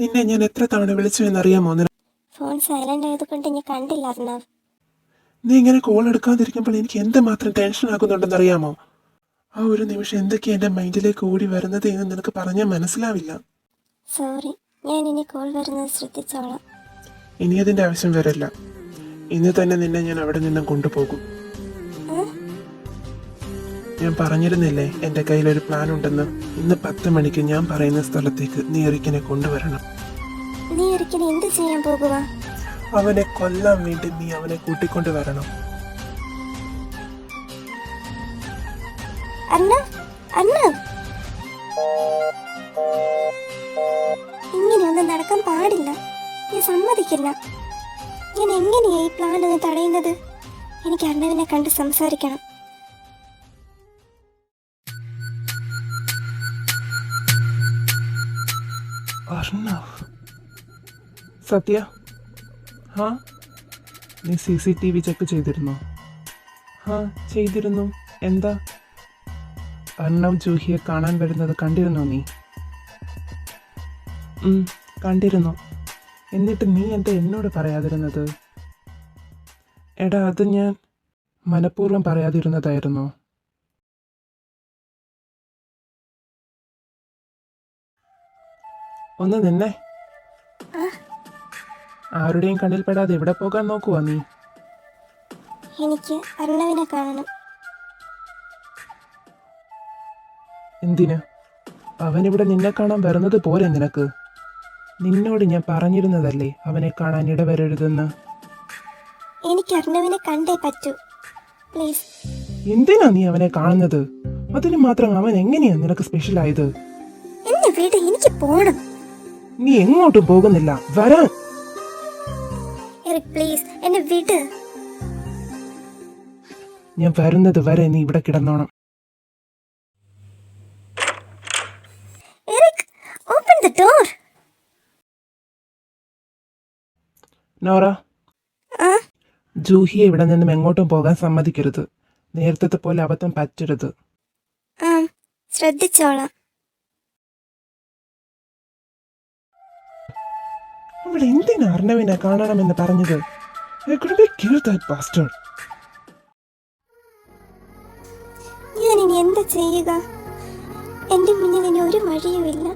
നിന്നെ ഞാൻ എത്ര തവണ വിളിച്ചു എന്നറിയാമോ? ഫോൺ സൈലന്റ് ആയതുകൊണ്ട് ഞാൻ കണ്ടില്ല അർണവ്. നീ ഇങ്ങനെ കോൾ എടുക്കാതിരിക്കുമ്പോൾ എനിക്ക് എന്തുമാത്രം ടെൻഷൻ ആകുന്നുണ്ടെന്നറിയാമോ? ആ ഒരു നിമിഷം എന്തൊക്കെയാ എന്റെ മൈൻഡിലേക്ക് ഓടി വരുന്നത് എന്ന് നിനക്ക് പറഞ്ഞാൽ മനസ്സിലാവില്ല. സോറി, ഞാൻ ഇനി കോൾ വരുന്നത് ശ്രദ്ധിച്ചോളാം. ഇനി അതിന്റെ ആവശ്യം വരില്ല. ഇന്ന് തന്നെ നിന്നെ ഞാൻ അവിടെ നിന്നും കൊണ്ടുപോകും. ഞാൻ പറഞ്ഞിരുന്നില്ലേ എന്റെ കയ്യിലൊരു പ്ലാൻ ഉണ്ടെന്ന്. ഇന്ന് 10 മണിക്ക് ഞാൻ പറയുന്ന സ്ഥലത്തേക്ക് നീ എറിക്കിനെ കൊണ്ടുവരണം. നീ എറിക്കിനെ എന്ത് ചെയ്യാൻ പോകുക? അവനെ കൊല്ലാൻ വേണ്ടി നീ അവനെ കൂട്ടിക്കൊണ്ട് വരണം. ഇങ്ങനെയൊന്നും നടക്കാൻ പാടില്ല. ഞാൻ സമ്മതിക്കില്ല. ഞാൻ എങ്ങനെയാ ഈ പ്ലാൻ ഒന്ന് തടയുന്നത്? എനിക്ക് അർണവിനെ കണ്ട് സംസാരിക്കണം. സത്യ, നീ CCTV ചെക്ക് ചെയ്തിരുന്നോ? ചെയ്തിരുന്നു. എന്താ? അർണവ് ജൂഹിയെ കാണാൻ വരുന്നത് കണ്ടിരുന്നോ നീ? കണ്ടിരുന്നു. എന്നിട്ട് നീ എന്താ എന്നോട് പറയാതിരുന്നത്? എടാ, അത് ഞാൻ മനഃപൂർവ്വം പറയാതിരുന്നതായിരുന്നോ? ഒന്ന് നിന്നെ. ആരുടെയും കണ്ണിൽ പെടാതെ എവിടെ പോകാൻ നോക്കുവാ നീ? എനിക്ക് അർണവിനെ കാണണം. എന്തിന്? അവനിവിടെ നിന്നെ കാണാൻ വരുന്നത് പോരെ നിനക്ക്? നിന്നോട് ഞാൻ പറഞ്ഞിരുന്നതല്ലേ അവനെ കാണാൻ ഇടവരരുതെന്ന്. എനിക്ക് അർണവിനെ കണ്ടേ പറ്റൂ, പ്ലീസ്. എന്തിനാ നീ അവനെ കാണുന്നത്? അതിന് മാത്രം അവൻ എങ്ങനെയാ നിനക്ക് സ്പെഷ്യൽ ആയത്? എന്നെ വിട്, എനിക്ക് പോണം. നീ എങ്ങോട്ടും പോകുന്നില്ല, വരാൻ. എറിക്, പ്ലീസ് എന്നെ വിട്. ഞാൻ വരുന്നത് വരെ നീ ഇവിടെ കിടന്നോണം. Eric, open the door. Nora, ജൂഹിയെ ഇവിടെ നിന്നും എങ്ങോട്ടും പോകാൻ സമ്മതിക്കരുത്. നേരത്തെ പോലെ അബദ്ധം പറ്റരുത്. ശ്രദ്ധിച്ചോളാം. അവൾ എന്തിനാ അർണവിനെ കാണണമെന്ന് പറഞ്ഞത്? ഞാൻ ഇനി എന്താ ചെയ്യുക? എന്റെ മുന്നിൽ ഇനി ഒരു വഴിയുമില്ല.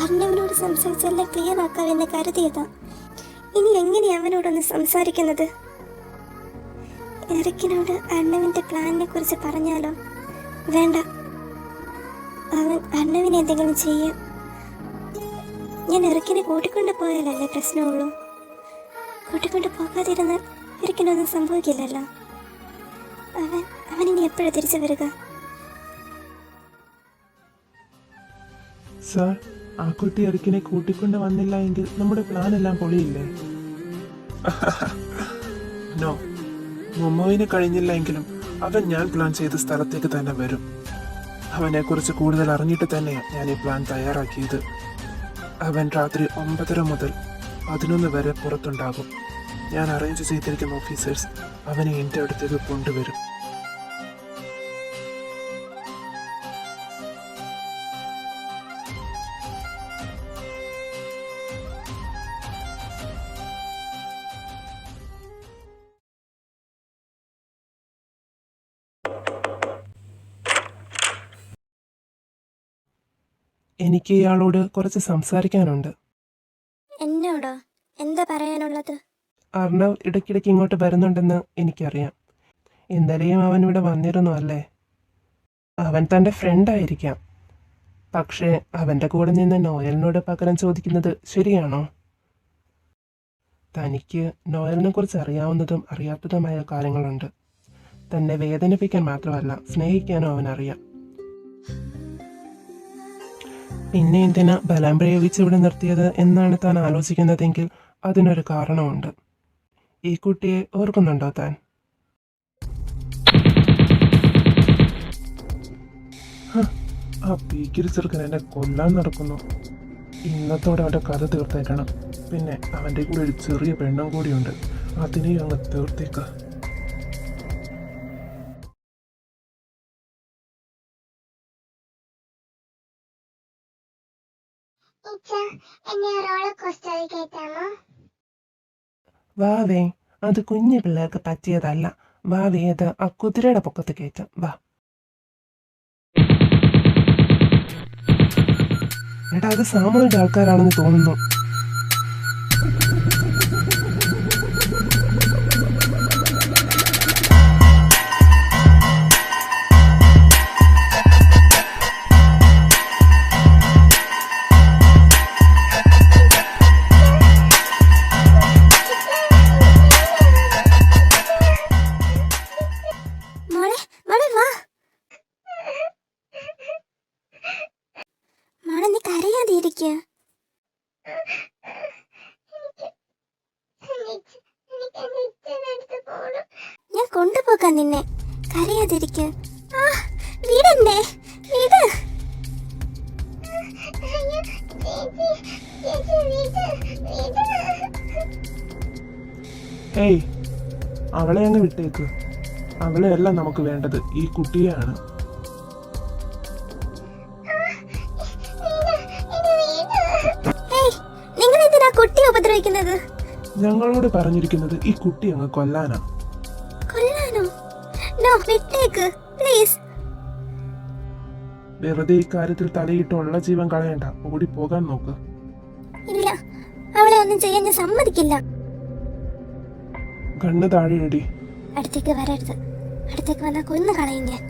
അർണവിനോട് സംസാരിച്ചെല്ലാം ക്ലിയർ ആക്കാമെന്ന് കരുതിയതാ. ഇനി എങ്ങനെയാ അവനോടൊന്ന് സംസാരിക്കുന്നത്? എറിക്കിനോട് അർണവിന്റെ പ്ലാനിനെ കുറിച്ച് പറഞ്ഞാലോ? വേണ്ട, അവൻ അർണവിനെ എന്തെങ്കിലും ചെയ്യും. ഞാൻ എറിക്കിനെ കൂട്ടിക്കൊണ്ട് പോയാലല്ലേ പ്രശ്നമുള്ളൂ. കൂട്ടിക്കൊണ്ട് പോകാതിരുന്നാൽ എറിക്കിനൊന്നും സംഭവിക്കില്ലല്ലോ. അവനിനി എപ്പോഴാണ് തിരിച്ചു വരിക? സാർ, ആ കുട്ടി എറിക്കിനെ കൂട്ടിക്കൊണ്ട് വന്നില്ല എങ്കിൽ നമ്മുടെ പ്ലാൻ എല്ലാം പൊളിയില്ലേ? നോ, മൊമ്മോയിന് കഴിഞ്ഞില്ല എങ്കിലും അവൻ ഞാൻ പ്ലാൻ ചെയ്ത സ്ഥലത്തേക്ക് തന്നെ വരും. അവനെ കുറിച്ച് കൂടുതൽ അറിഞ്ഞിട്ട് തന്നെയാണ് ഞാൻ ഈ പ്ലാൻ തയ്യാറാക്കിയത്. അവൻ രാത്രി 9:30 മുതൽ 11 വരെ പുറത്തുണ്ടാകും. ഞാൻ അറേഞ്ച് ചെയ്തിരിക്കുന്ന ഓഫീസേഴ്സ് അവനെ എൻ്റെ അടുത്തേക്ക് കൊണ്ടുവരും. എനിക്ക് ഇയാളോട് കുറച്ച് സംസാരിക്കാനുണ്ട്. എന്നോടോ? എന്താ പറയാനുള്ളത്? അർണവ് ഇടയ്ക്കിടയ്ക്ക് ഇങ്ങോട്ട് വരുന്നുണ്ടെന്ന് എനിക്കറിയാം. ഇന്നലെയും അവൻ ഇവിടെ വന്നിരുന്നു അല്ലേ? അവൻ തൻ്റെ ഫ്രണ്ടായിരിക്കാം. പക്ഷേ അവൻ്റെ കൂടെ നിന്ന് നോയലിനോട് പകരം ചോദിക്കുന്നത് ശരിയാണോ? തനിക്ക് നോയലിനെ കുറിച്ച് അറിയാവുന്നതും അറിയാത്തതുമായ കാര്യങ്ങളുണ്ട്. തന്നെ വേദനിപ്പിക്കാൻ മാത്രമല്ല, സ്നേഹിക്കാനും അവനറിയാം. പിന്നെ എന്തിനാ ബലം പ്രയോഗിച്ച് ഇവിടെ നിർത്തിയത് എന്നാണ് താൻ ആലോചിക്കുന്നതെങ്കിൽ അതിനൊരു കാരണമുണ്ട്. ഈ കുട്ടിയെ ഓർക്കുന്നുണ്ടോ താൻ? ആ പീക്കിരി ചെറുക്കൻ എന്നെ കൊല്ലാൻ നടക്കുന്നു. ഇന്നത്തോടെ അവൻ്റെ കഥ തീർത്തേക്കണം. പിന്നെ അവൻ്റെ കൂടെ ഒരു ചെറിയ പെണ്ണും കൂടിയുണ്ട്, അതിനെയും അങ്ങ് തീർത്തേക്ക. എന്നെ റോളർ കോസ്റ്ററിൽ കയറ്റാമോ? വാവേ, അത് കുഞ്ഞു പിള്ളേർക്ക് പറ്റിയതല്ല. വാവേ, അത് ആ കുതിരയുടെ പൊക്കത്ത് കയറ്റാം. വാ. എടാ, അത് സാമൂഹിക ആൾക്കാരാണെന്ന് തോന്നുന്നു. മോളെ മോളെ വാ. മോളെ നീ കരയാതെ ഇരിക്കുക. ഞാൻ കൊണ്ടുപോകാൻ നിന്നെ. കരയാതിരിക്കുക. ആ വീടന്നെ വീട്. ഏയ്, അവളെ അങ്ങ് വിട്ടേക്ക്. അവളെയല്ല നമുക്ക് വേണ്ടത്, ഈ കുട്ടിയെയാണ്. നിങ്ങൾ എന്തിനാ കുട്ടിയെ ഉപദ്രവിക്കുന്നത്? ഞങ്ങളോട് പറഞ്ഞിരിക്കുന്നത് ഈ കുട്ടി അങ്ങ് കൊല്ലാനാ. കൊല്ലാനോ? നോ, വിട്ടേക്ക് പ്ലീസ്. വെറുതെ ഈ കാര്യത്തിൽ തലയിട്ടുള്ള ജീവൻ കളയണ്ട. ഓടിപ്പോകാൻ നോക്ക്. ഇല്ല, അവളെ ഒന്നും ചെയ്യാൻ ഞാൻ സമ്മതിക്കില്ല. കണ്ണ് താഴെയടി. അടുത്തേക്ക് വരരുത്. അടുത്തേക്ക് വന്നാൽ കൊന്നു കളയും ഞാൻ.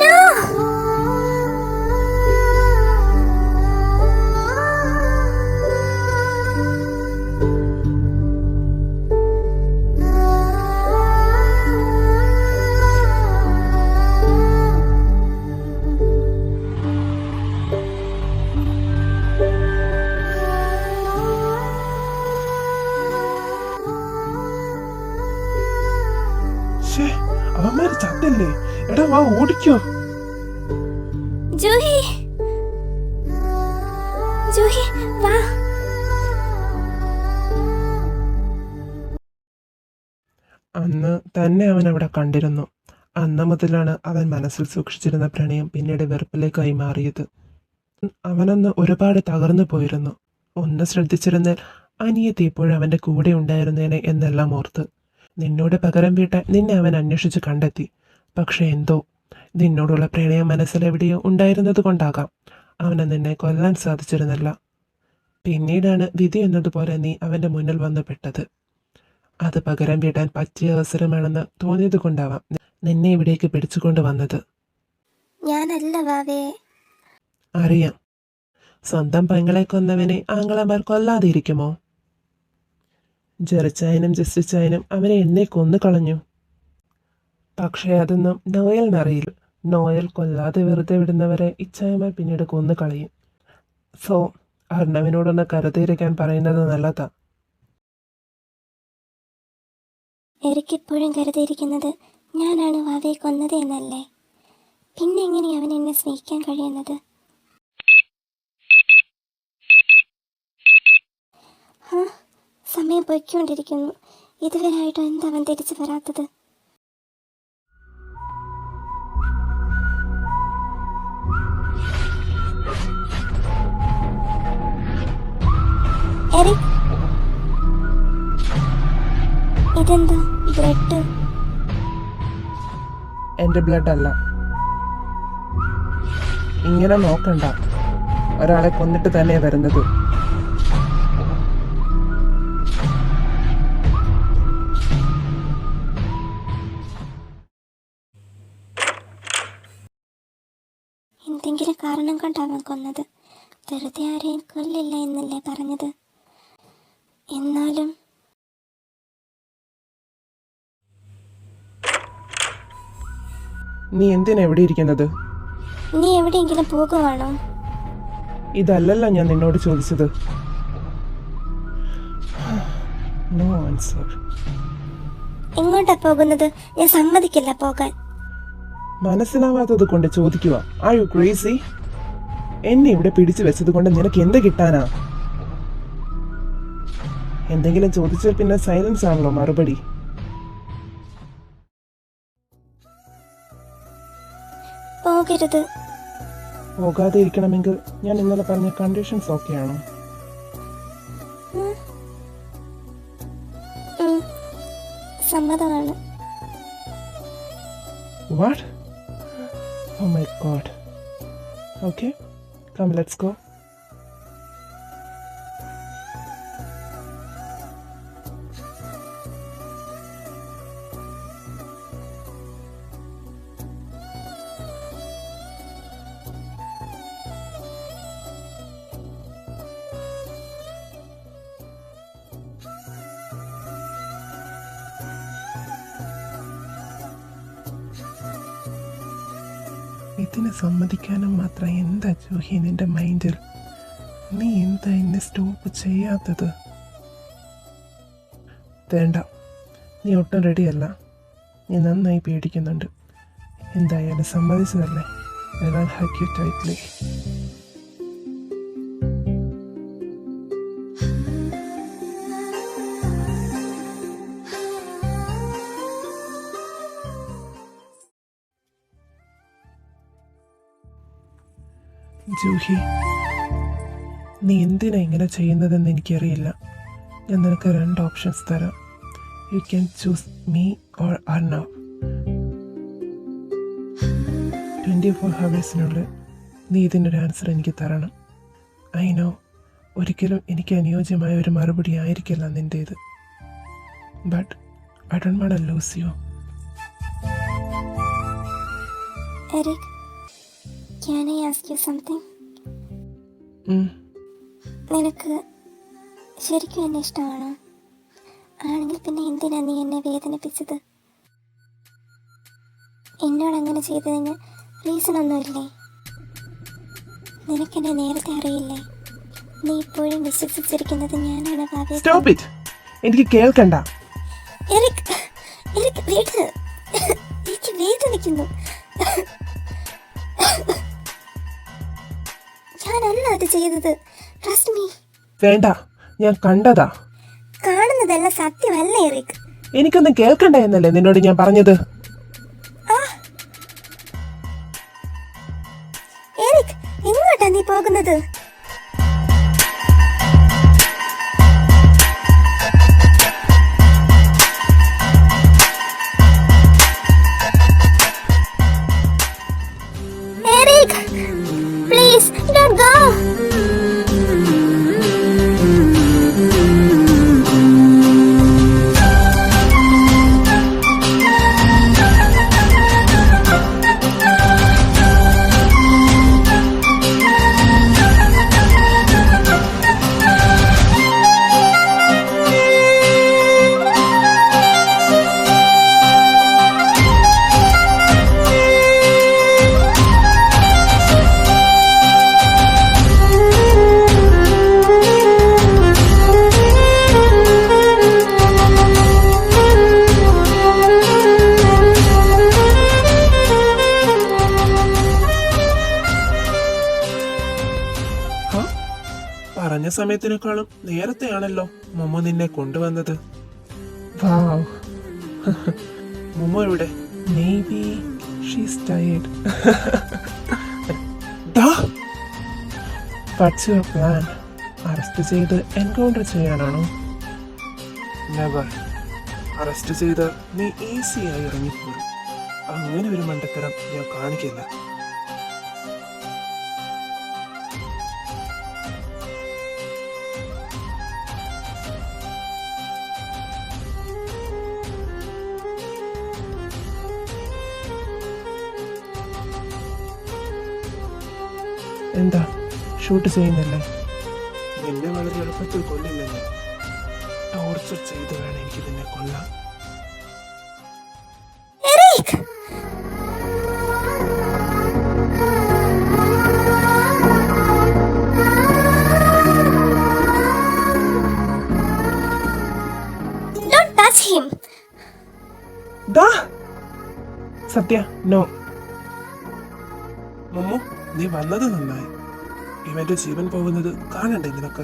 No! ശ്ശേ, അവന്മാര് ചത്തല്ലേ? എടാ വാ, ഓടിക്കോ. ജൂഹി, ജൂഹി വാ. അന്ന് തന്നെ അവൻ അവിടെ കണ്ടിരുന്നു. അന്ന് മുതലാണ് അവൻ മനസ്സിൽ സൂക്ഷിച്ചിരുന്ന പ്രണയം പിന്നീട് വെറുപ്പിലേക്കായി മാറിയത്. അവനന്ന് ഒരുപാട് തകർന്നു പോയിരുന്നു. ഒന്ന് ശ്രദ്ധിച്ചിരുന്നാൽ അനിയത്തി ഇപ്പോഴും അവന്റെ കൂടെ ഉണ്ടായിരുന്നേനെ എന്നെല്ലാം ഓർത്ത്. നിന്നോട് പകരം വീട്ടാൻ നിന്നെ അവൻ അന്വേഷിച്ച് കണ്ടെത്തി. പക്ഷെ എന്തോ നിന്നോടുള്ള പ്രണയം മനസ്സിലെവിടെയോ ഉണ്ടായിരുന്നത് കൊണ്ടാകാം അവന് നിന്നെ കൊല്ലാൻ സാധിച്ചിരുന്നില്ല. പിന്നീടാണ് വിധി എന്നതുപോലെ നീ അവന്റെ മുന്നിൽ വന്നു പെട്ടത്. അത് പകരം വീട്ടാൻ പറ്റിയ അവസരമാണെന്ന് തോന്നിയത് കൊണ്ടാവാം നിന്നെ ഇവിടേക്ക് പിടിച്ചുകൊണ്ട് വന്നത്. ഞാനല്ല വാവേ. അറിയാം. സ്വന്തം പെങ്ങളെ കൊന്നവനെ ആങ്ങളമാർ കൊല്ലാതെ ഇരിക്കുമോ? ജെറിച്ചായനും ജസ്റ്റിച്ചായനും അവനെ എന്നെ കൊന്നു കളഞ്ഞു. പക്ഷേ അതൊന്നും നോയലിനറിയില്ല. നോയൽ കൊല്ലാതെ വെറുതെ വിടുന്നവരെ ഇച്ചായമാർ പിന്നീട് കൊന്നു കളയും. സോ അർണവിനോടൊന്ന് കരുതിയിരിക്കാൻ പറയുന്നത് നല്ലതാ. എനിക്കിപ്പോഴും കരുതിയിരിക്കുന്നത് ഞാനാണ് വാവയെ കൊന്നത് എന്നല്ലേ. പിന്നെ എങ്ങനെയാ അവൻ എന്നെ സ്നേഹിക്കാൻ കഴിയുന്നത്? സമയം പൊയ്ക്കൊണ്ടിരിക്കുന്നു. ഇതുവരെയായിട്ടും എന്താ അവൻ തിരിച്ചു വരാത്തത്? എറിക്, ഇതെന്താ ബ്ലഡ്? എൻ്റെ ബ്ലഡ് അല്ല. ഇങ്ങനെ നോക്കണ്ട. ഒരാളെ കൊന്നിട്ട് തന്നെ വരുന്നത്. എന്തെങ്കിലും കാരണം കൊണ്ടാവാൻ കൊന്നത്. വെറുതെ ആരെയും കൊല്ലില്ല എന്നല്ലേ പറഞ്ഞത്? എന്നാലും നീ എന്തിനാ എവിടെ ഇരിക്കുന്നത്? നീ എവിടെയെങ്കിലും പോകുവാണോ? ഇതല്ലല്ലോ ഞാൻ നിന്നോട് ചോദിച്ചത്. No answer. എങ്ങോട്ടാ പോകുന്നത്? ഞാൻ സമ്മതിക്കില്ല പോകാൻ. മനസ്സിലാവാത്തത് കൊണ്ട് ചോദിക്കുക. Are you crazy? എന്നെ ഇവിടെ പിടിച്ചു വെച്ചത് കൊണ്ട് നിനക്ക് എന്ത് കിട്ടാനാ? എന്തെങ്കിലും ചോദിച്ചാൽ പിന്നെ സൈലൻസ് ആണല്ലോ മറുപടി. പോകരുത്. പോകാതെ ഇരിക്കണമെങ്കിൽ ഞാൻ ഇന്നലെ പറഞ്ഞ കണ്ടീഷൻസ് ഓക്കെയാണോ? സമ്മതമാണ്. What? Oh my God. Okay, come let's go. ഇതിന് സമ്മതിക്കാനും മാത്രം എന്താ ജൂഹി നിന്റെ മൈൻഡിൽ? നീ എന്താ എന്നെ സ്റ്റോപ്പ് ചെയ്യാത്തത്? വേണ്ട, നീ ഒട്ടും റെഡിയല്ല. നീ നന്നായി പേടിക്കുന്നുണ്ട്. എന്തായാലും സമ്മതിച്ചതല്ലേ? ഞാൻ ഹഗ് യു ടൈറ്റ്ലി. ജൂഹി, നീ എന്തിനാ ഇങ്ങനെ ചെയ്യുന്നതെന്ന് എനിക്കറിയില്ല. ഞാൻ നിനക്ക് 2 ഓപ്ഷൻസ് തരാം. You can choose me or Arnav. 24 ഹവേഴ്സിനുള്ളിൽ നീ ഇതിനൊരു ആൻസർ എനിക്ക് തരണം. ഐ നോ, ഒരിക്കലും എനിക്ക് അനുയോജ്യമായ ഒരു മറുപടി ആയിരിക്കില്ല നിൻ്റേത്. But I don't want to lose you. Eric, can I ask you something? നിനക്ക് ശരിക്കും എന്നെ ഇഷ്ടമാണോ? ആണെങ്കിൽ പിന്നെ എന്തിനാ നീ എന്നെ വേദനിപ്പിച്ചത്? എന്നോട് അങ്ങനെ ചെയ്തതിന് റീസൺ ഒന്നുമില്ലേ? നിനക്കെന്നെ നേരത്തെ അറിയില്ലേ? നീ ഇപ്പോഴും വിശ്വസിച്ചിരിക്കുന്നത് ഞാനാണ് ഭാവി. Stop it. എനിക്ക് കേൾക്കണ്ട. എറിക്, എറിക് വീട്, എനിക്ക് വേദനിക്കുന്നു. ഞാനല്ല അത് ചെയ്തത്. Trust me. വേണ്ട, ഞാൻ കണ്ടതാ. കാണുന്നതല്ല സത്യമല്ല എറിക്. എനിക്കൊന്നും കേൾക്കണ്ട എന്നല്ലേ നിന്നോട് ഞാൻ പറഞ്ഞത്? എറിക്, എങ്ങോട്ടാ നീ പോകുന്നത്? Eric, please don't go. പറഞ്ഞ സമയത്തിനേക്കാളും നേരത്തെയാണല്ലോ മുമ്മ നിന്നെ കൊണ്ടുവന്നത്. വാവ്. മുമ്മ എവിടെ? Maybe she's tired. What's your plan? Arrest ചെയ്ത് എൻകൗണ്ടർ ചെയ്യാനാണോ? നെവർ. അറസ്റ്റ് ചെയ്ത് നീ ഈസിയായി ഇറങ്ങിപ്പോരും. അങ്ങനെ ഒരു മണ്ടത്തരം ഞാൻ കാണിക്കില്ല. എന്താ, ഷൂട്ട് ചെയ്യുന്നില്ലേ? നിന്നെ വളരെ എളുപ്പത്തിൽ കൊല്ലില്ല. ഞാൻ ടോർച്ചർ ചെയ്ത് വേണം എനിക്ക് നിന്നെ കൊല്ലാൻ. Eric, don't touch him. Sathya, no. Mammu, നീ വന്നത് നന്നായി. ഇവന്റെ ജീവൻ പോകുന്നത് കാണണ്ടേ നിനക്ക്?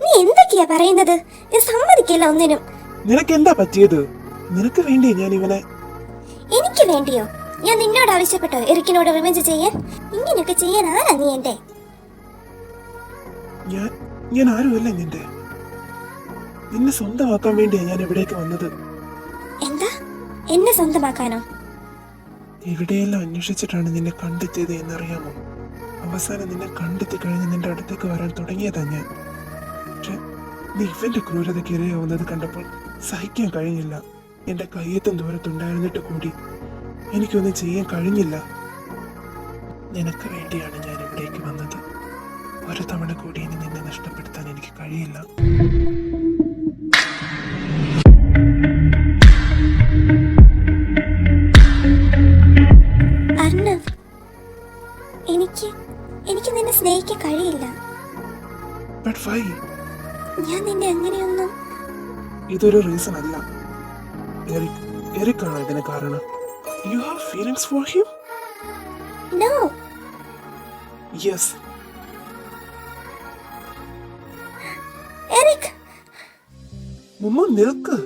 നീ എന്തൊക്കെയാ പറയുന്നത്? ഞാൻ സമ്മതിക്കില്ല ഒന്നിനും. നിനക്ക് എന്താ പറ്റിയത്? നിനക്ക് വേണ്ടി ഞാൻ ഇവനെ. എനിക്ക് വേണ്ടിയോ? ഞാൻ നിന്നോട് ആവശ്യപ്പെട്ടോ എറിക്കിനോട് റിവെഞ്ച് ചെയ്യാൻ? ഇങ്ങനെയൊക്കെ ചെയ്യാൻ ആരാ നീ എന്റെ? ഞാൻ ആരുമല്ല നിന്റെ. നിന്നെ സ്വന്തമാക്കാൻ വേണ്ടിയാ ഞാൻ ഇവിടേക്ക് വന്നത്. എന്താ? എന്നെ സ്വന്തമാക്കാനോ? എവിടെയെല്ലാം അന്വേഷിച്ചിട്ടാണ് നിന്നെ കണ്ടെത്തിയത് എന്നറിയാമോ? അവസാനം നിന്നെ കണ്ടെത്തി കഴിഞ്ഞ് നിന്റെ അടുത്തേക്ക് വരാൻ തുടങ്ങിയതാ ഞാൻ. പക്ഷെ നീ ഇവന്റെ ക്രൂരതയ്ക്ക് ഇരയാവുന്നത് കണ്ടപ്പോൾ സഹിക്കാൻ കഴിഞ്ഞില്ല. എന്റെ കയ്യെത്തും ദൂരത്തുണ്ടായിരുന്നിട്ട് കൂടി എനിക്കൊന്നും ചെയ്യാൻ കഴിഞ്ഞില്ല. നിനക്ക് വേണ്ടിയാണ് ഞാൻ ഇവിടേക്ക് വന്നത്. ഒരു തവണ കൂടി ഇനി നിന്നെ നഷ്ടപ്പെടുത്താൻ എനിക്ക് കഴിയില്ല. അർണവ്, എനിക്ക് നിന്നെ സ്നേഹിക്കാൻ കഴിയില്ല. But why? ഞാൻ നിന്നെ അങ്ങനെയൊന്നും. ഇതൊരു റീസൺ അല്ല. എറിക്കാണോ ഇതിന് കാരണം? You have feelings for him? No. Yes. Eric. മുമ്പ് നിൽക്ക്.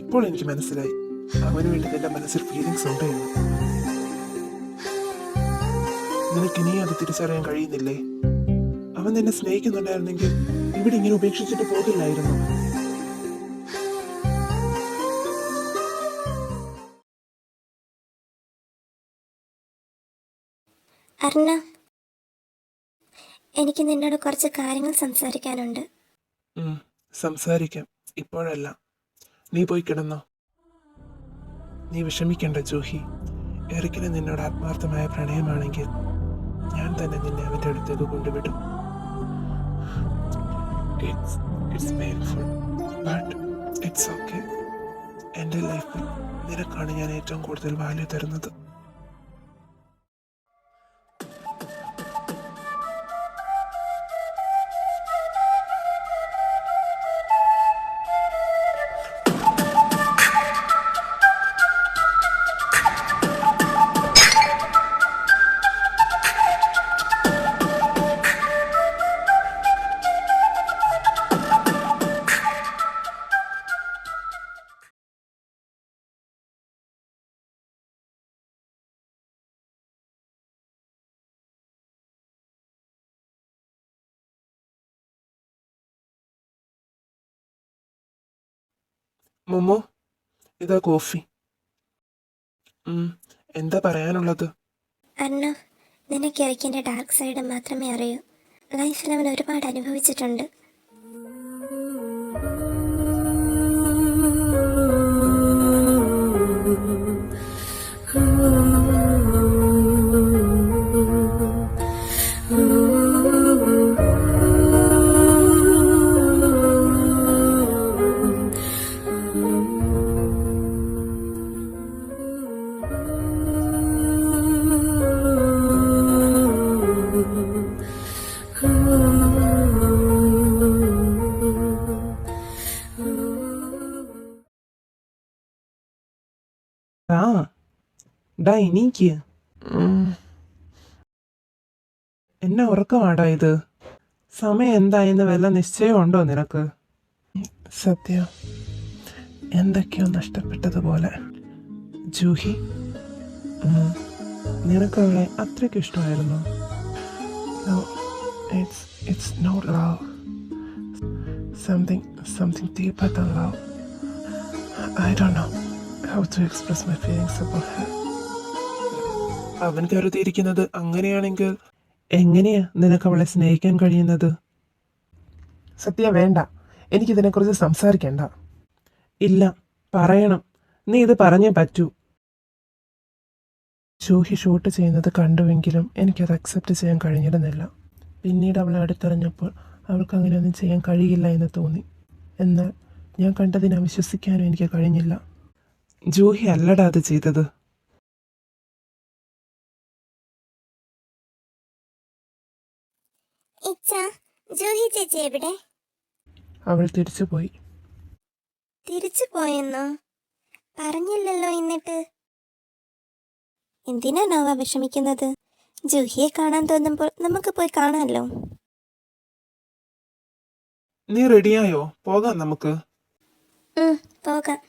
ഇപ്പോൾ എനിക്ക് മനസ്സിലായി അവന് വേണ്ടി നിന്റെ മനസ്സിൽ ഫീലിങ്സ് ഉണ്ട് എന്ന്. നിനക്ക് ഇനിയും അത് തിരിച്ചറിയാൻ കഴിയുന്നില്ലേ? അവൻ നിന്നെ സ്നേഹിക്കുന്നുണ്ടായിരുന്നെങ്കിൽ ഇവിടെ ഇങ്ങനെ ഉപേക്ഷിച്ചിട്ട് പോകില്ലായിരുന്നു. അർണ, എനിക്ക് നിന്നോട് കുറച്ച് കാര്യങ്ങൾ സംസാരിക്കാനുണ്ട്. സംസാരിക്കാം, ഇപ്പോഴല്ല. നീ പോയി കിടന്നോ. നീ വിഷമിക്കേണ്ട ജൂഹി. എറിക്കിന് നിന്നോട് ആത്മാർത്ഥമായ പ്രണയമാണെങ്കിൽ ഞാൻ തന്നെ നിന്നെ അവന്റെ അടുത്തേക്ക് കൊണ്ടുവിടും. It's painful, but it's okay. എൻ്റെ ലൈഫിൽ നിനക്കാണ് ഞാൻ ഏറ്റവും കൂടുതൽ വാല്യൂ തരുന്നത്. മൊമ്മോ, ഇതാ കോഫി. എന്താ പറയാനുള്ളത്? അർണ, നിനക്ക് എറിക്കിന്റെ ഡാർക്ക് സൈഡ് മാത്രമേ അറിയൂ. ലൈഫിൽ അവൻ ഒരുപാട് അനുഭവിച്ചിട്ടുണ്ട്. എനിക്ക് എന്നെ ഉറക്കമാടാ ഇത്. സമയം എന്തായെന്ന് വല്ല നിശ്ചയമുണ്ടോ നിനക്ക്? സത്യം, എന്തൊക്കെയോ നഷ്ടപ്പെട്ടതുപോലെ. ജൂഹി, നിനക്ക് അവളെ അത്രയ്ക്ക് ഇഷ്ടമായിരുന്നു? No, it's no love. Something deeper than love. I don't know how to express my feelings about her. അവൻ കരുതിയിരിക്കുന്നത് അങ്ങനെയാണെങ്കിൽ എങ്ങനെയാ നിനക്ക് അവളെ സ്നേഹിക്കാൻ കഴിയുന്നത്? സത്യ, വേണ്ട. എനിക്കിതിനെക്കുറിച്ച് സംസാരിക്കണ്ട. ഇല്ല, പറയണം. നീ ഇത് പറഞ്ഞേ പറ്റൂ. ജൂഹി ഷൂട്ട് ചെയ്യുന്നത് കണ്ടുവെങ്കിലും എനിക്കത് അക്സെപ്റ്റ് ചെയ്യാൻ കഴിഞ്ഞിരുന്നില്ല. പിന്നീട് അവളെ അടുത്തറിഞ്ഞപ്പോൾ അവൾക്ക് അങ്ങനെയൊന്നും ചെയ്യാൻ കഴിയില്ല എന്ന് തോന്നി. എന്നാൽ ഞാൻ കണ്ടതിനെ വിശ്വസിക്കാനും എനിക്ക് കഴിഞ്ഞില്ല. ജൂഹി അല്ലടാ അത് ചെയ്തത്. ജൂഹി ചേച്ചി എവിടെ? അവൾ തിരിച്ചുപോയി. തിരിച്ചു പോയെന്നോ? പറഞ്ഞില്ലല്ലോ. എന്നിട്ട് എന്തിനാ നോവ വിഷമിക്കുന്നത്? ജൂഹിയെ കാണാൻ തോന്നുമ്പോൾ നമുക്ക് പോയി കാണാമല്ലോ. നീ റെഡിയായോ? പോകാം നമുക്ക്. പോകാം.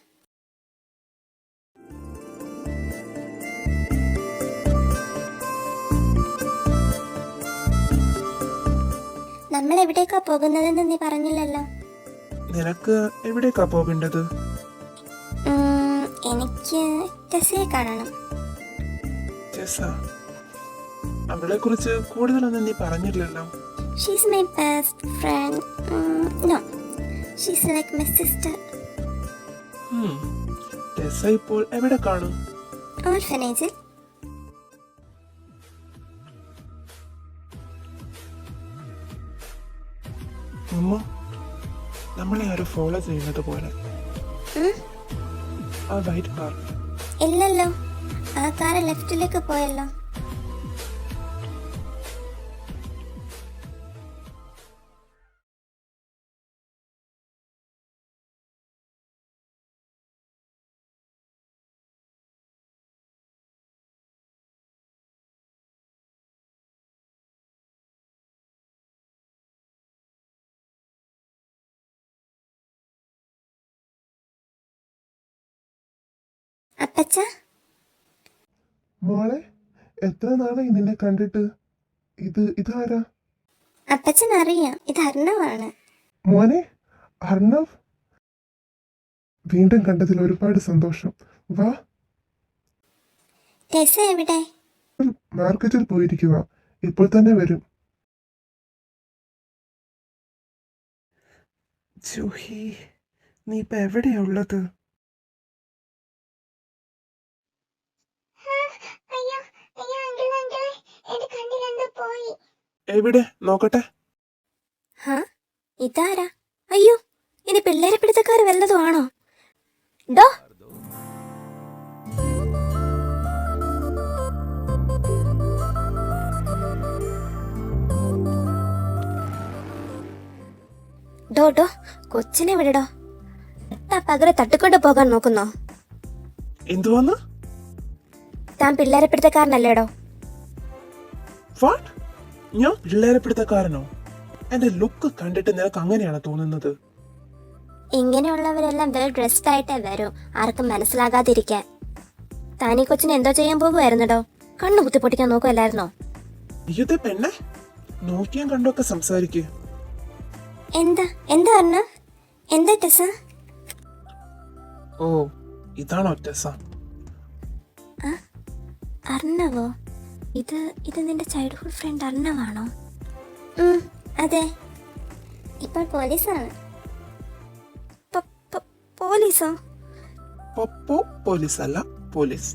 നമ്മൾ എവിടേക്കാ പോകുന്നതെന്ന് നീ പറഞ്ഞില്ലല്ലോ. നിനക്ക് എവിടേക്കാ പോകേണ്ടത്? എനിക്ക് ടെസ്സയെ കാണണം. ടെസ്സ? അവളെ കുറിച്ച് കൂടുതലൊന്നും നീ പറഞ്ഞില്ലല്ലോ. She's my best friend. No, she's like my sister. Tessa ഇപ്പോൾ എവിടെ കാണും? ഓർഫനേജിൽ. അമ്മ, നമ്മളെ ആരോ ഫോളോ ചെയ്യുന്നത് പോലെ. ആ വൈറ്റ് കാർ. ഇല്ലല്ലോ, ആ കാർ ലെഫ്റ്റിലേക്ക് പോയല്ലോ. അപ്പച്ച, മോളെ, എത്ര നാളായി നിന്നെ കണ്ടിട്ട്? ഇതാരാ? അപ്പച്ചൻ അറിയാം, ഇത് അർണവാണ്. മോനെ, അർണവ്, വീണ്ടും കണ്ടതിൽ ഒരുപാട് സന്തോഷം. വാ. ടെസ്സ എവിടെ? മാർക്കറ്റിൽ പോയിരിക്കുക, ഇപ്പോൾ തന്നെ വരും. ജൂഹി, നീ ഇപ്പൊ എവിടെയാ ഉള്ളത്? അയ്യോ അയ്യോ അങ്കിള് അങ്കിള് എന്റെ കണ്ണിലെന്തോ പോയി. എവിടെ നോക്കട്ടെ. ഇതാരാ? അയ്യോ, ഇനി പിള്ളേരെ പിടുത്തക്കാര് വല്ലതും ആണോ? ഡോ, ഡോ ഡോ, കൊച്ചിനെ വിടടോ. പകരെ തട്ടിക്കൊണ്ട് പോകാൻ നോക്കുന്നോ? എന്തുവാന്ന്? താൻ പിള്ളേരെ പിടുത്തക്കാരനല്ലേടോ? വാട്ട്? ഞാൻ പിള്ളേരെ പിടുത്തക്കാരനോ? എന്റെ ലുക്ക് കണ്ടിട്ട് നിനക്ക് അങ്ങനെയാണ് തോന്നുന്നത്? ഇങ്ങനെയുള്ളവരെല്ലാം വെൽ ഡ്രസ്ഡ് ആയിട്ടേ വരൂ, ആർക്കും മനസ്സിലാകാതിരിക്കാൻ. താനീ കൊച്ചിനെ എന്തോ ചെയ്യാൻ പോകുമായിരുന്നടോ? കണ്ണു കുത്തി പൊട്ടിക്കാൻ നോക്കുമല്ലായിരുന്നോ? ഇത് പെണ്ണെ, നോക്കിയാൻ കണ്ടൊക്കെ സംസാരിക്കേ. എന്താ എന്താ അർണ? എന്താ ടെസ്സ? ഓ, ഇതാണോ ടെസ്സ? അർണവോ? ഇത് നിന്റെ ചൈൽഡ്ഹുഡ് ഫ്രണ്ട് അർണവാണോ? അതെ, ഇപ്പോൾ പോലീസാണ്. പോലീസോ? പപ്പോ പോലീസ് അല്ല, പോലീസ്.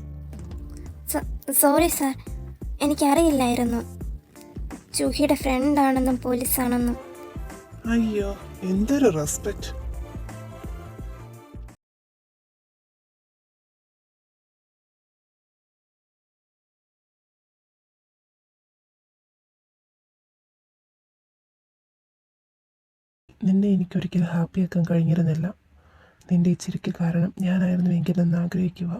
സോറി സാർ, എനിക്കറിയില്ലായിരുന്നു ജൂഹിയുടെ ഫ്രണ്ടാണെന്നും പോലീസാണെന്നും. അയ്യോ, എന്തൊരു റെസ്പെക്ട്. നിന്നെ എനിക്കൊരിക്കലും ഹാപ്പിയാക്കാൻ കഴിഞ്ഞിരുന്നില്ല. നിന്റെ ഈ ചിരിക്ക് കാരണം ഞാനായിരുന്നുവെങ്കിലെന്ന് ആഗ്രഹിക്കുക.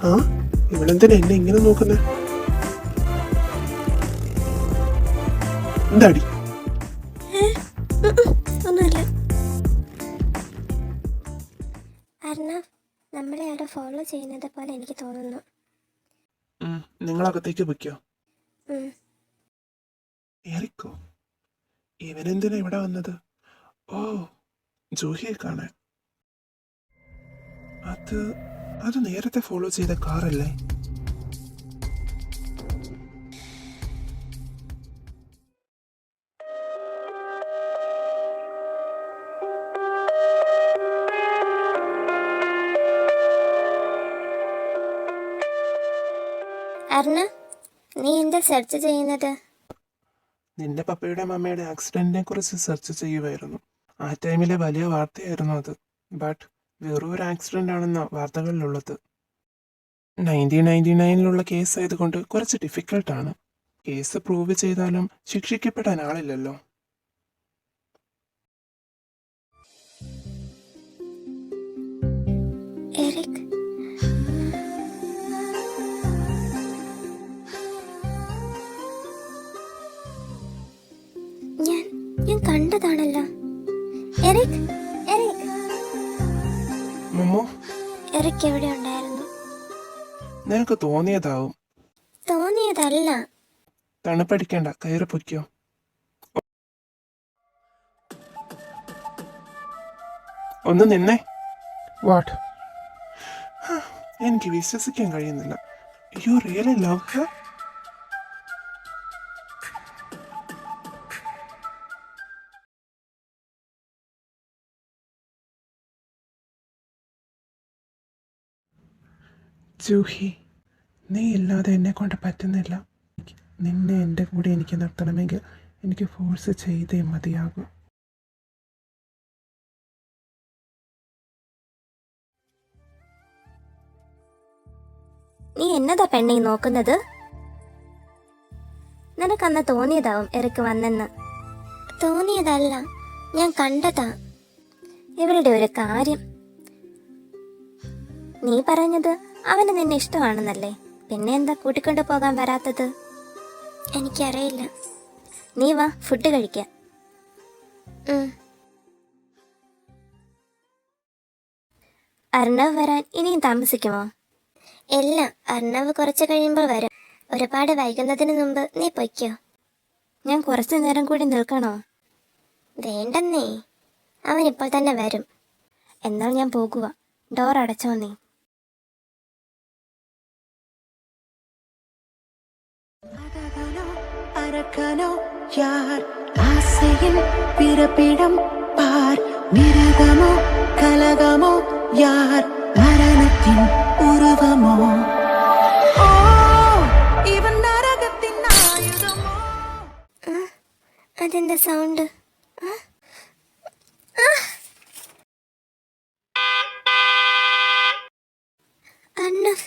ആ, ഇവളെന്തിനാ എന്നെ ഇങ്ങനെ നോക്കുന്നേ? എന്താടി? ഒന്നുമില്ല. അർണവ്, നമ്മളെ ആരോ ഫോളോ ചെയ്യുന്നത് പോലെ എനിക്ക് തോന്നുന്നു. നിങ്ങളകത്തേക്ക് വെക്കോ? ഏറിക്കോ. ഇവനെന്തിനാ ഇവിടെ വന്നത്? ഓ, ജൂഹിയെ കാണാൻ. അത് നേരത്തെ ഫോളോ ചെയ്ത കാറല്ലേ? അർണ, നീ എന്താ സെർച്ച് ചെയ്യുന്നത്? നിന്റെ പപ്പയുടെ മമ്മയുടെ ആക്സിഡന്റിനെ കുറിച്ച് സെർച്ച് ചെയ്യുമായിരുന്നു. ആ ടൈമിലെ വലിയ വാർത്തയായിരുന്നു അത്. ബട്ട് വെറും ഒരു ആക്സിഡന്റ് ആണെന്ന വാർത്തകളിലുള്ളത്. 1999 കേസ് ആയതുകൊണ്ട് കുറച്ച് ഡിഫിക്കൽട്ടാണ്. കേസ് പ്രൂവ് ചെയ്താലും ശിക്ഷിക്കപ്പെടാൻ ആളില്ലല്ലോ. എറിക്, ഞാൻ കണ്ടതാണല്ലോ. എറിക്, എറിക്, മമ്മു, എറിക് എവിടെ ഉണ്ടായിരുന്നു? നിനക്ക് തോന്നിയതാവും. തോന്നിയതല്ല. തണുപ്പടിക്കണ്ട, കയറി പൊയ്ക്കോ. ഒന്ന് നിന്നേ. വാട്ട്? എനിക്ക് വിശ്വസിക്കാൻ കഴിയുന്നില്ല. You really love her? Juhi, നീ ഇല്ലാതെ എന്നെ കൊണ്ട് പറ്റുന്നില്ല. നിന്നെ എൻ്റെ കൂടെ എനിക്ക് നിർത്തണമെങ്കിൽ എനിക്ക് ഫോഴ്സ് ചെയ്തേ മതിയാകൂ. നീ എന്നതാ പെണ്ണെ നോക്കുന്നത്? നിനക്കന്ന് തോന്നിയതാവും എറിക്ക് വന്നെന്ന്. തോന്നിയതല്ല, ഞാൻ കണ്ടതാ. ഇവരുടെ ഒരു കാര്യം. നീ പറഞ്ഞത് അവന് നിന്നെ ഇഷ്ടമാണെന്നല്ലേ? പിന്നെ എന്താ കൂട്ടിക്കൊണ്ടു പോകാൻ വരാത്തത്? എനിക്കറിയില്ല. നീ വാ, ഫുഡ് കഴിക്കാം. അർണവ് വരാൻ ഇനിയും താമസിക്കുമോ? ഇല്ല, അർണവ് കുറച്ച് കഴിയുമ്പോൾ വരും. ഒരുപാട് വൈകുന്നതിന് മുമ്പ് നീ പൊയ്ക്കോ. ഞാൻ കുറച്ചു നേരം കൂടി നിൽക്കണോ? വേണ്ടെന്നേ, അവൻ ഇപ്പോൾ തന്നെ വരും. എന്നാൽ ഞാൻ പോകുക. ഡോർ അടച്ചോ നീ. அரக்கனோ யார்? ஆசையின் பிறப்பிடம் பார். மிருகமோ கலகமோ யார்? மரணத்தின் உருவமோ? ஓ, இவன் நரகத்தின் ஆயுதமோ? അതെന്താ സൗണ്ട്? അർണവ്,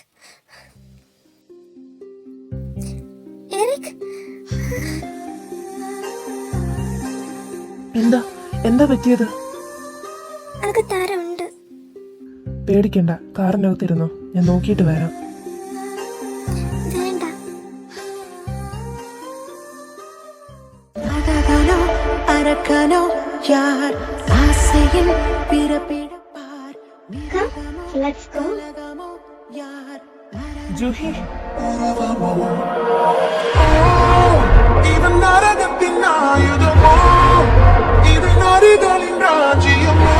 എറിക്, എന്താ പറ്റിയത്? അകത്താരുണ്ട്? പേടിക്കണ്ട, കാറിനകത്തിരുന്നോ, ഞാൻ നോക്കിയിട്ട് വരാം. വേണ്ട. மகனோ அரக்கனோ யார்? ஆசையின் பிறப்பிடம் பார். மிருகமோ Let's go. கலகமோ யார்? ജൂഹി, ഇവൻ നരകത്തിൻ ആയുധമോ? ഇത് നരികളിൻ രാജ്യമോ?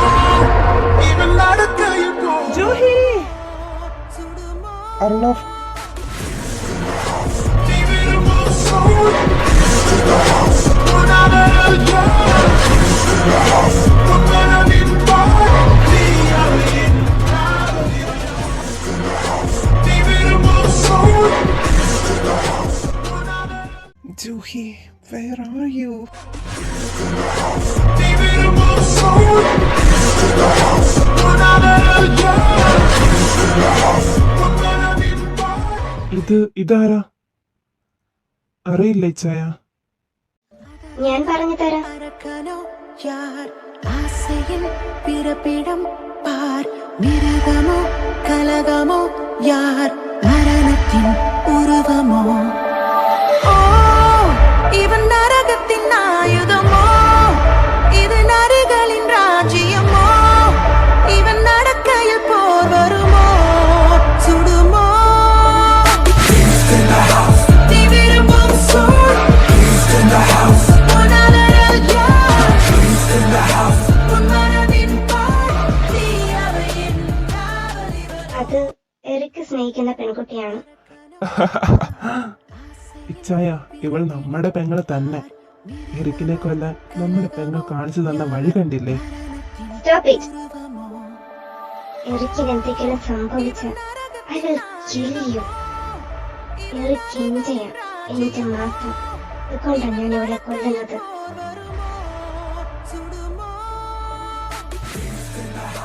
ഇവൻ നടക്കയിൽ പോ. Juhi, Arnav, Juhi, where are you? ഇതാരാ? അറിയില്ല ഇച്ചായ. ഞാൻ പറഞ്ഞു തരാം. அரக்கனோ யார்? ஆசையின் பிறப்பிடம் பார். மிருகமோ கலகமோ யார்? மரணத்தின் உருவமோ? ஓ, இவன் நரகத்தின் ஆயுதமோ? இது நரிகளின் ராஜ்யமோ? இவன் நடக்கையில் போர் வருமோ? சுடுமோ? நீ விரும்பும் சூழ் உணரல் யார்? உன் மனதின் பால் நீ அவையின் காவலிவன். അത് എറിക്ക് സ്നേഹിക്കുന്ന പെൺകുട്ടിയാണ്. ഇച്ചായ, ഇവൾ നമ്മുടെ പെങ്ങള് തന്നെ. എറിക്കിനെ കൊല്ലാൻ നമ്മുടെ പെങ്ങൾ കാണിച്ചു തന്ന വഴി കണ്ടില്ലേ? Stop it. എറിക്കിന് എന്തെങ്കിലും സംഭവിച്ചാൽ I will kill you. Eric എന്റെയാ, എന്റെ മാത്രം. അതുകൊണ്ടാണ് ഞാൻ ഇവളെ കൊല്ലുന്നത്.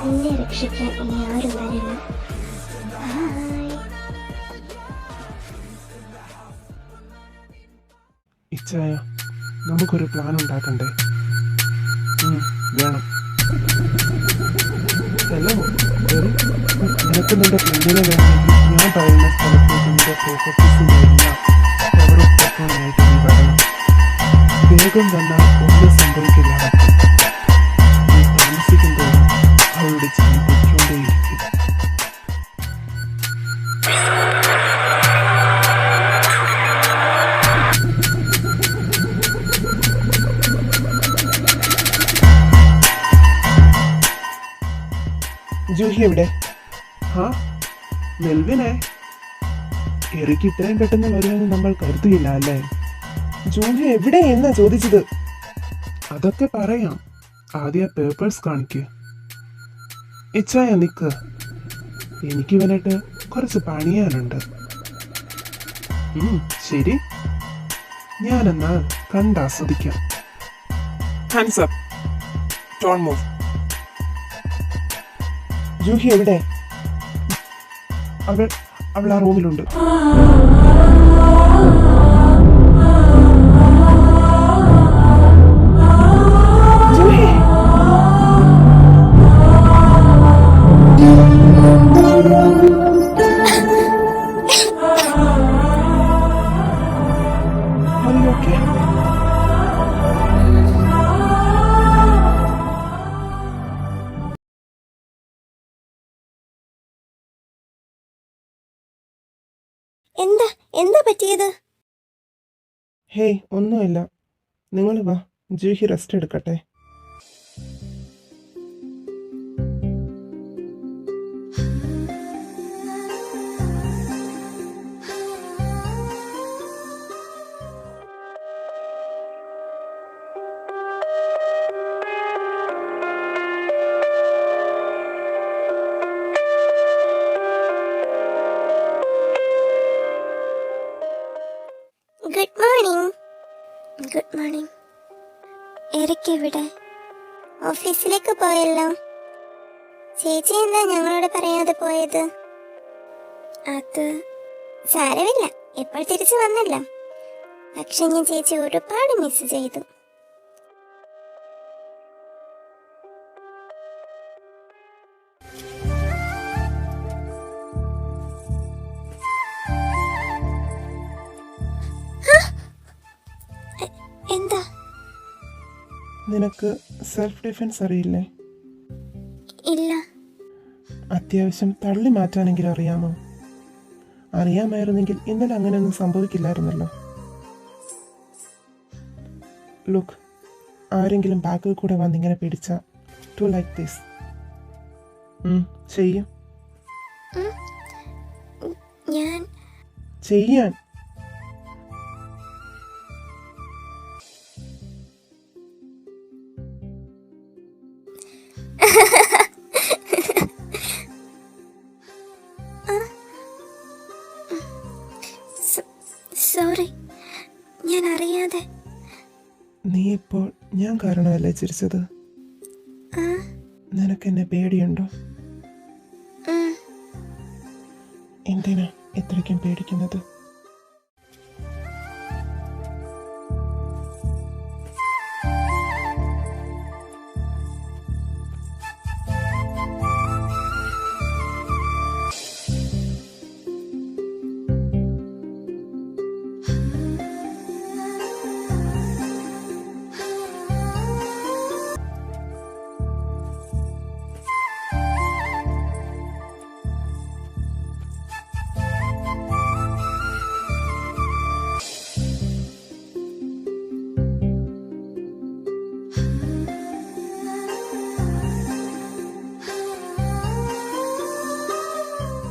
നിന്നെ രക്ഷിക്കാൻ ഇനി ആരും വരില്ല. Bye. ഇച്ചായ, നമുക്കൊരു പ്ലാൻ ഉണ്ടാക്കണ്ടേ? വേണം. ഹലോ എറി, നിനക്ക് നിന്റെ ഫ്രണ്ടിനെ വേണമെങ്കിൽ ഞാൻ പറയുന്ന സ്ഥലത്തേക്ക് നിന്റെ പ്രോപ്പർട്ടീസിനെല്ലാം പവർ ഓഫ് ടെക്നോളായിട്ട് നീ വരണം. വേഗം വന്നാൽ ഒന്നും സംഭവിക്കില്ല. ജൂഹി എവിടെ? ആ മെൽവിനെ എറിക്ക് ഇത്രയും പെട്ടെന്ന് വരുമെന്ന് നമ്മൾ കരുതിയില്ല അല്ലേ? ജൂഹി എവിടെ എന്നാ ചോദിച്ചത്? അതൊക്കെ പറയാം, ആദ്യ പേപ്പേഴ്സ് കാണിക്ക്. ഇച്ചായ നിക്ക്, എനിക്ക് ഇവനായിട്ട് കുറച്ച് പണിയാനുണ്ട്. ശരി, ഞാനെന്നാൽ കണ്ടാസ്വദിക്കാം. Hands up, don't move. Juhi എവിടെ? അവൾ ആ റൂമിലുണ്ട്. Juhi, are you okay? എന്താ എന്താ പറ്റിയത്? ഹേയ്, ഒന്നുമില്ല. നിങ്ങൾ വാ, ജൂഹി റെസ്റ്റ് എടുക്കട്ടെ. Good morning. Good morning. Eric എവിടെ? ഓഫീസിലേക്ക് പോയല്ലോ. ചേച്ചി എന്താ ഞങ്ങളോട് പറയാതെ പോയത്? അത് സാരമില്ല, ഇപ്പോൾ തിരിച്ചു വന്നല്ലോ. പക്ഷെ ഞാൻ ചേച്ചി ഒരുപാട് മിസ് ചെയ്തു. എന്താ? നിനക്ക് സെൽഫ് ഡിഫെൻസ് അറിയില്ലേ? ഇല്ല. അത്യാവശ്യം തള്ളി മാറ്റാനെങ്കിലും അറിയാമോ? അറിയാമായിരുന്നെങ്കിൽ ഇന്നലെ അങ്ങനെയൊന്നും സംഭവിക്കില്ലായിരുന്നല്ലോ. ലുക്ക്, ആരെങ്കിലും ബാക്കിൽ കൂടെ വന്നിങ്ങനെ പിടിച്ച ടു ലൈക്ക് ദിസ് ചെയ്യും. ഞാൻ ചെയ്യാൻ. സോറി, ഞാൻ അറിയാതെ. നീ ഇപ്പോൾ ഞാൻ കാരണമല്ലേ ചിരിച്ചത്? നിനക്കെന്നെ പേടിയുണ്ടോ? എന്തിനാ ഇത്രയ്ക്കും പേടിക്കുന്നത്?